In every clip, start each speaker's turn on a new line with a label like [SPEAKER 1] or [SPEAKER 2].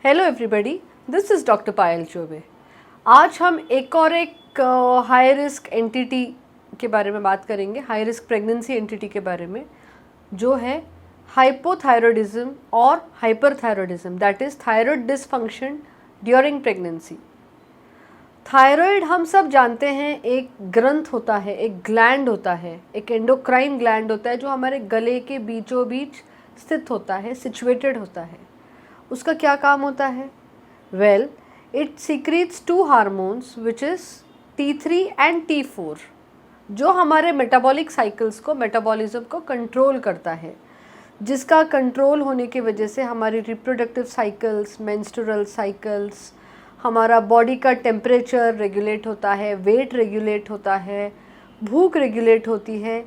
[SPEAKER 1] Hello everybody, this is doctor Payal Choubey. आज हम एक हाई रिस्क एंटिटी के बारे में बात करेंगे, हाई रिस्क प्रेगनेंसी एंटिटी के बारे में, जो है हाइपोथायरॉयडिज्म और hyperthyroidism, that is thyroid dysfunction during pregnancy. Thyroid हम सब जानते हैं एक ग्रंथ होता है, एक ग्लैंड होता है, एक एंडोक्राइन ग्लैंड होता है जो हमारे गले के बीचों बीच स्थित होता है, सिचुएटेड होता है। उसका क्या काम होता है? Well, it secrets to hormones which is T3 and T4, जो हमारे मेटाबॉलिक साइकिल्स को, मेटाबॉलिज्म को कंट्रोल करता है, जिसका कंट्रोल होने की वजह से हमारी रिप्रोडक्टिव साइकिल्स, मेंस्ट्रुअल साइकिल्स, हमारा बॉडी का टेम्परेचर रेगुलेट होता है, वेट रेगुलेट होता है, भूख रेगुलेट होती है,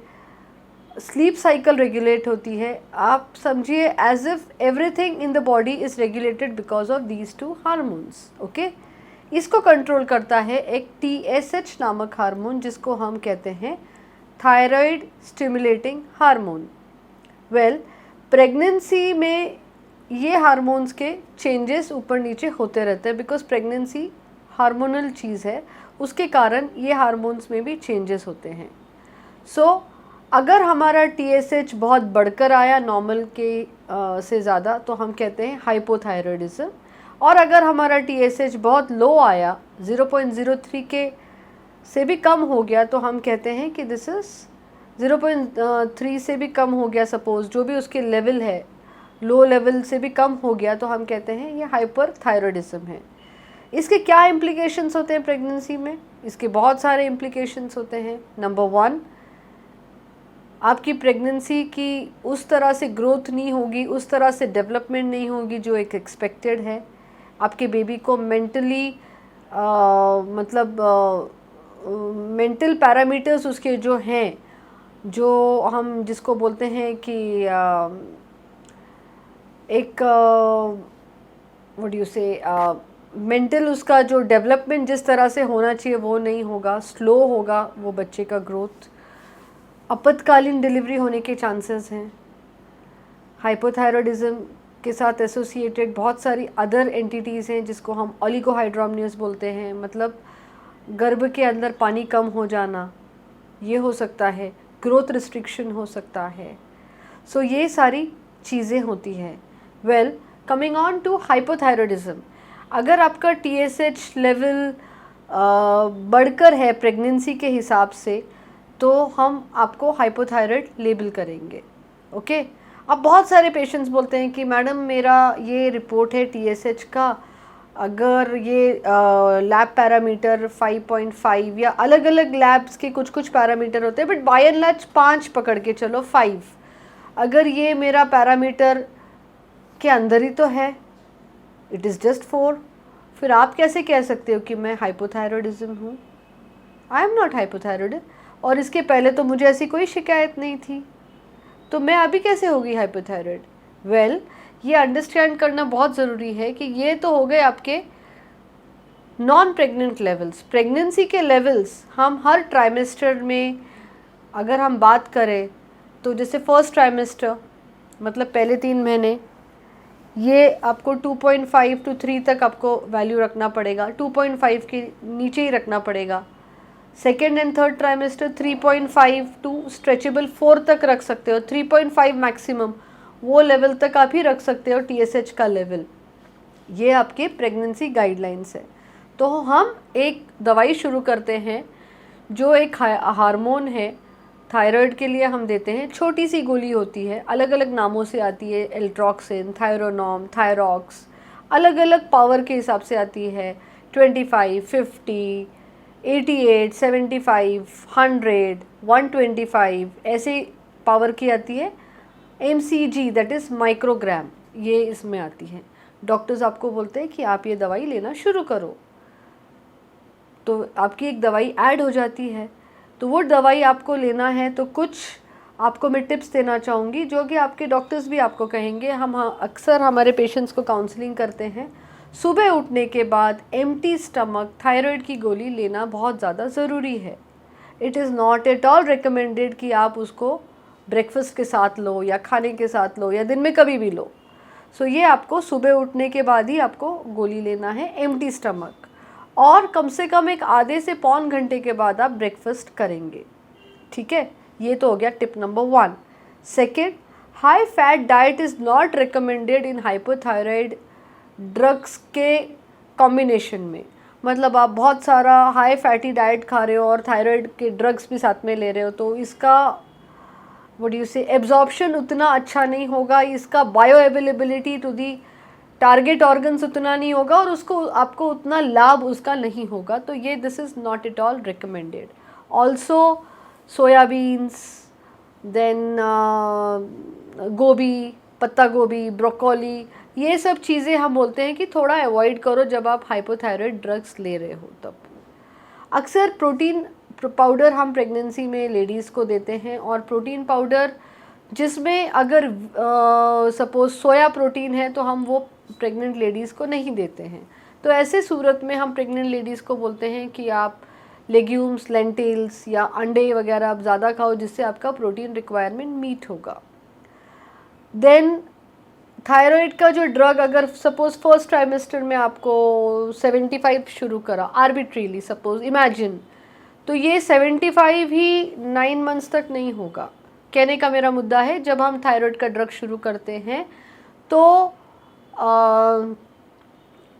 [SPEAKER 1] स्लीप साइकिल रेगुलेट होती है। आप समझिए as if everything in the body is regulated because of these two hormones. Okay, इसको कंट्रोल करता है एक TSH नामक हार्मोन, जिसको हम कहते हैं thyroid stimulating hormone. Well, pregnancy में ये हार्मोन्स के चेंजेस ऊपर नीचे होते रहते हैं, बिकॉज प्रेगनेंसी हार्मोनल चीज़ है, उसके कारण ये हार्मोन्स में भी चेंजेस होते हैं। अगर हमारा TSH बहुत बढ़कर आया नॉर्मल के से ज़्यादा, तो हम कहते हैं हाइपोथायरॉयडिज्म, और अगर हमारा TSH बहुत लो आया, 0.03 के से भी कम हो गया, तो हम कहते हैं कि दिस इज़ 0.3 से भी कम हो गया, सपोज़ जो भी उसके लेवल है, लो लेवल से भी कम हो गया, तो हम कहते हैं ये हाइपरथायरॉयडिज्म है। इसके क्या इम्प्लिकेशंस होते हैं प्रेगनेंसी में? इसके बहुत सारे इम्प्लिकेशंस होते हैं। नंबर 1, आपकी प्रेगनेंसी की उस तरह से ग्रोथ नहीं होगी, उस तरह से डेवलपमेंट नहीं होगी जो एक एक्सपेक्टेड है। आपके बेबी को मेंटली मेंटल पैरामीटर्स उसके जो हैं, जो हम जिसको बोलते हैं कि एक व्हाट यू से मेंटल, उसका जो डेवलपमेंट जिस तरह से होना चाहिए वो नहीं होगा, स्लो होगा वो बच्चे का ग्रोथ। आपातकालीन डिलीवरी होने के चांसेस हैं। हाइपोथायरॉयडिज्म के साथ एसोसिएटेड बहुत सारी अदर एंटिटीज़ हैं, जिसको हम ओलिगोहाइड्रोमनियस बोलते हैं, मतलब गर्भ के अंदर पानी कम हो जाना, ये हो सकता है, ग्रोथ रिस्ट्रिक्शन हो सकता है। सो ये सारी चीज़ें होती हैं। Well, coming on to hypothyroidism, अगर आपका TSH लेवल बढ़कर है प्रेगनेंसी के हिसाब से, तो हम आपको हाइपोथायराइड लेबल करेंगे। ओके, अब बहुत सारे पेशेंट्स बोलते हैं कि मैडम मेरा ये रिपोर्ट है TSH का, अगर ये लैब पैरामीटर 5.5 या अलग अलग लैब्स के कुछ कुछ पैरामीटर होते हैं, बट बाय एंड लार्ज 5 पकड़ के चलो, 5, अगर ये मेरा पैरामीटर के अंदर ही तो है, इट इज़ जस्ट 4, फिर आप कैसे कह सकते हो कि मैं हाइपोथायरॉयडिज्म हूँ? आई एम नॉट हाइपोथायरॉयड, और इसके पहले तो मुझे ऐसी कोई शिकायत नहीं थी, तो मैं अभी कैसे होगी हाइपोथायरॉयड? वेल, ये अंडरस्टैंड करना बहुत ज़रूरी है कि ये तो हो गए आपके नॉन प्रेग्नेंट लेवल्स। प्रेगनेंसी के लेवल्स हम हर ट्राइमेस्टर में अगर हम बात करें, तो जैसे फर्स्ट ट्राइमेस्टर मतलब पहले 3 महीने, ये आपको 2.5 to 3 तक आपको वैल्यू रखना पड़ेगा, 2.5 के नीचे ही रखना पड़ेगा। Second and third trimester 3.5 to stretchable 4 तक रख सकते हो, 3.5 मैक्सिमम, वो लेवल तक आप ही रख सकते हो TSH का लेवल। ये आपके प्रेगनेंसी गाइडलाइंस है। तो हम एक दवाई शुरू करते हैं जो एक हार्मोन है, थायराइड के लिए हम देते हैं, छोटी सी गोली होती है, अलग अलग नामों से आती है, एल्ट्रॉक्सिन, थायरोनॉम, थायरॉक्स, अलग अलग पावर के हिसाब से आती है, 25, 50, 88, 75, 100, 125 ऐसे पावर की आती है। MCG दैट इज़ माइक्रोग्राम, ये इसमें आती है। डॉक्टर्स आपको बोलते हैं कि आप ये दवाई लेना शुरू करो, तो आपकी एक दवाई ऐड हो जाती है। तो वो दवाई आपको लेना है, तो कुछ आपको मैं टिप्स देना चाहूँगी जो कि आपके डॉक्टर्स भी आपको कहेंगे। हम अक्सर हमारे पेशेंट्स को काउंसलिंग करते हैं, सुबह उठने के बाद एम्प्टी स्टमक थायराइड की गोली लेना बहुत ज़्यादा ज़रूरी है। It is not at all recommended कि आप उसको ब्रेकफास्ट के साथ लो या खाने के साथ लो या दिन में कभी भी लो। सो ये आपको सुबह उठने के बाद ही आपको गोली लेना है, एम्प्टी स्टमक, और कम से कम एक आधे से पौन घंटे के बाद आप ब्रेकफास्ट करेंगे। ठीक है, ये तो हो गया tip number 1। Second, high fat diet is not recommended in hypothyroid drugs के कॉम्बिनेशन में। मतलब आप बहुत सारा हाई फैटी डाइट खा रहे हो और थायराइड के ड्रग्स भी साथ में ले रहे हो, तो इसका व्हाट यू से एब्जॉर्प्शन उतना अच्छा नहीं होगा, इसका bio availability to the target organs उतना नहीं होगा और उसको आपको उतना लाभ उसका नहीं होगा। तो ये this is not at all recommended. Also soyabeans, then गोभी, पत्ता गोभी, ब्रोकोली, ये सब चीज़ें हम बोलते हैं कि थोड़ा अवॉइड करो जब आप हाइपोथायराइड ड्रग्स ले रहे हो तब। अक्सर प्रोटीन पाउडर हम प्रेगनेंसी में लेडीज़ को देते हैं, और प्रोटीन पाउडर जिसमें अगर सपोज़ सोया प्रोटीन है तो हम वो प्रेग्नेंट लेडीज़ को नहीं देते हैं। तो ऐसे सूरत में हम प्रेग्नेंट लेडीज़ को बोलते हैं कि आप लेग्यूम्स, लेंटिल्स या अंडे वगैरह आप ज़्यादा खाओ, जिससे आपका प्रोटीन रिक्वायरमेंट मीट होगा। देन थायराइड का जो ड्रग, अगर सपोज़ फर्स्ट ट्राइमेस्टर में आपको 75 शुरू करा आर्बिट्रीली, सपोज़ इमेजिन, तो ये 75 ही 9 मंथ्स तक नहीं होगा। कहने का मेरा मुद्दा है, जब हम थायराइड का ड्रग शुरू करते हैं तो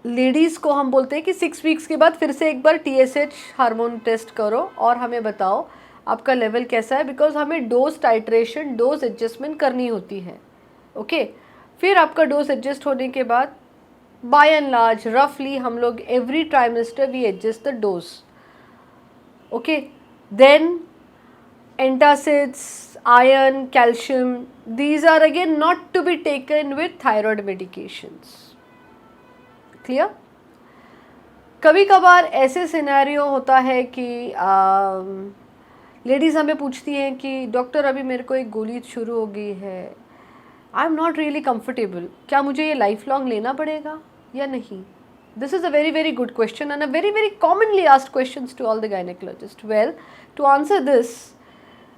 [SPEAKER 1] लेडीज़ को हम बोलते हैं कि 6 वीक्स के बाद फिर से एक बार TSH हार्मोन टेस्ट करो और हमें बताओ आपका लेवल कैसा है, बिकॉज हमें डोज टाइट्रेशन, डोज एडजस्टमेंट करनी होती है। ओके, फिर आपका डोज एडजस्ट होने के बाद बाय एंड लार्ज रफली हम लोग every trimester we adjust the dose. Okay, then antacids, iron, calcium, these are again not to be taken with thyroid medications. Clear? कभी कभार ऐसे सिनेरियो होता है कि लेडीज़ हमें पूछती हैं कि डॉक्टर अभी मेरे को एक गोली शुरू हो गई है, I am not really comfortable, क्या मुझे ये लाइफ लॉन्ग लेना पड़ेगा या नहीं? This is a very very good question and a very very commonly asked questions to all the gynecologists. Well, to answer this,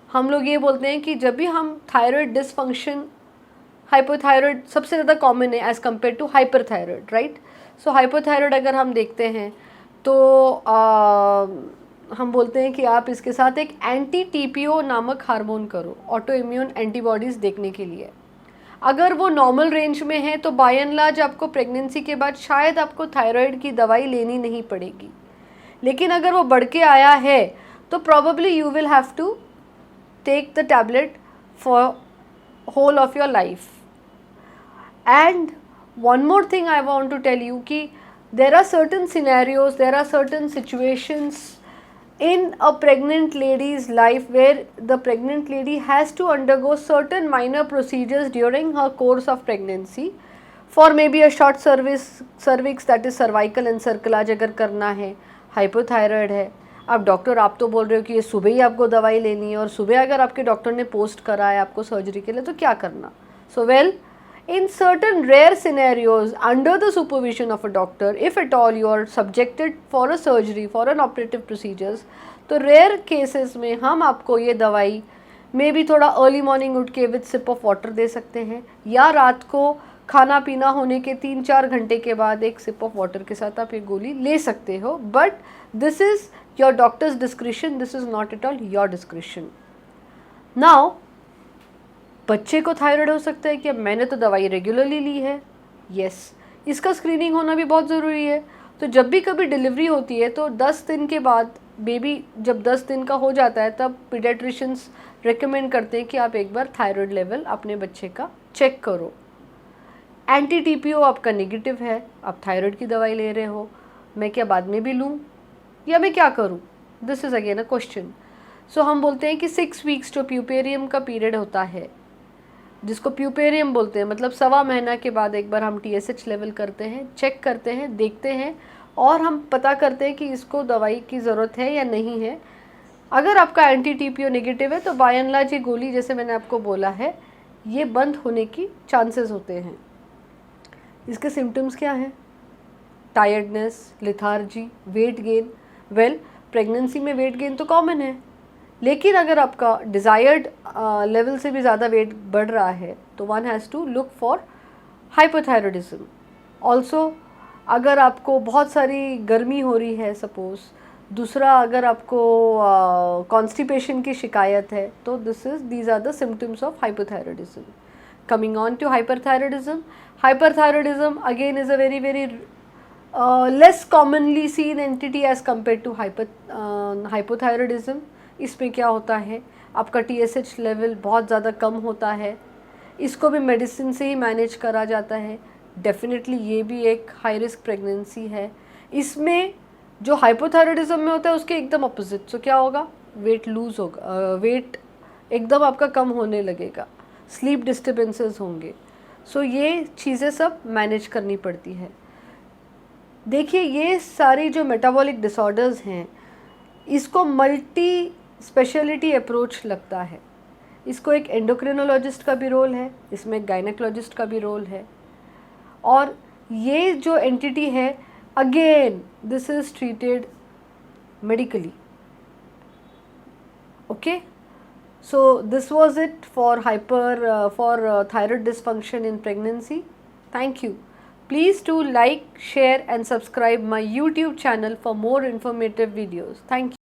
[SPEAKER 1] हम लोग ये बोलते हैं कि जब भी हम थायराइड डिसफंक्शन, हाइपोथायराइड सबसे ज़्यादा कॉमन है as compare to hyperthyroid, right? So hypothyroid अगर हम देखते हैं तो हम बोलते हैं कि आप इसके साथ एक एंटी TPO नामक हार्मोन करो, ऑटो इम्यून एंटीबॉडीज़ देखने के लिए। अगर वो नॉर्मल रेंज में है तो बाय एंड लार्ज आपको प्रेगनेंसी के बाद शायद आपको थायराइड की दवाई लेनी नहीं पड़ेगी, लेकिन अगर वो बढ़ के आया है तो probably you will have to take the tablet for whole of your life. And one more thing I want to tell you कि there are certain scenarios, there are certain situations in a pregnant lady's life where the pregnant lady has to undergo certain minor procedures during her course of pregnancy for maybe a short cervix, that is cervical encerclage अगर करना है, hypothyroid है। अब doctor आप तो बोल रहे हो कि ये सुबह ही आपको दवाई लेनी है, और सुबह अगर आपके डॉक्टर ने पोस्ट करा है आपको सर्जरी के लिए तो क्या करना? So well, in certain rare scenarios under the supervision of a doctor, if at all you are subjected for a surgery, for an operative procedures, तो रेयर केसेस में हम आपको ये दवाई मे बी थोड़ा अर्ली मॉर्निंग उठ के with sip of water दे सकते हैं, या रात को खाना पीना होने के 3-4 घंटे के बाद एक सिप ऑफ वाटर के साथ आप ये गोली ले सकते हो। But this is your doctor's discretion, this is not at all your discretion. Now, बच्चे को थायराइड हो सकता है कि अब मैंने तो दवाई रेगुलरली ली है, यस, इसका स्क्रीनिंग होना भी बहुत ज़रूरी है। तो जब भी कभी डिलीवरी होती है तो 10 दिन के बाद, बेबी जब 10 दिन का हो जाता है तब पीडियाट्रिशियंस रेकमेंड करते हैं कि आप एक बार थायराइड लेवल अपने बच्चे का चेक करो। एंटी TPO आपका नेगेटिव है, आप थायराइड की दवाई ले रहे हो, मैं क्या बाद में भी लूँ या मैं क्या करूँ? This is again a question. So हम बोलते हैं कि 6 वीक्स जो प्यूपेरियम का पीरियड होता है, जिसको प्यूपेरियम बोलते हैं, मतलब 1.25 महीना के बाद एक बार हम TSH लेवल करते हैं, चेक करते हैं, देखते हैं, और हम पता करते हैं कि इसको दवाई की ज़रूरत है या नहीं है। अगर आपका एंटी TPO नेगेटिव है तो बाय एंड लार्ज ये गोली, जैसे मैंने आपको बोला है, ये बंद होने की चांसेस होते हैं। इसके सिम्टम्स क्या हैं? Tiredness, lethargy, weight gain. Well, pregnancy में वेट गेन तो कॉमन है, लेकिन अगर आपका डिज़ायर्ड लेवल से भी ज़्यादा वेट बढ़ रहा है तो one has to look for hypothyroidism also, अगर आपको बहुत सारी गर्मी हो रही है सपोज़, दूसरा अगर आपको कॉन्स्टिपेशन की शिकायत है, तो these are the symptoms of hypothyroidism. Coming on to hyperthyroidism. Hyperthyroidism again is a very less commonly seen entity as compared to hypothyroidism. इसमें क्या होता है, आपका TSH लेवल बहुत ज़्यादा कम होता है, इसको भी मेडिसिन से ही मैनेज करा जाता है. डेफिनेटली ये भी एक हाई रिस्क प्रेगनेंसी है. इसमें जो हाइपोथायरॉयडिज्म में होता है उसके एकदम अपोजिट. सो क्या होगा, वेट लूज़ होगा, वेट एकदम आपका कम होने लगेगा, स्लीप डिस्टर्बेंसेस होंगे. सो ये चीज़ें सब मैनेज करनी पड़ती है. देखिए, ये सारी जो मेटाबॉलिक डिसऑर्डर्स हैं, इसको मल्टी स्पेशलिटी अप्रोच लगता है. इसको एक एंडोक्रिनोलॉजिस्ट का भी रोल है, इसमें एक गायनेकोलॉजिस्ट का भी रोल है. और ये जो एंटिटी है, again this is treated medically. Okay, so this was it for thyroid dysfunction in pregnancy. Thank you. Please do like, share and subscribe my YouTube channel for more informative videos. Thank you.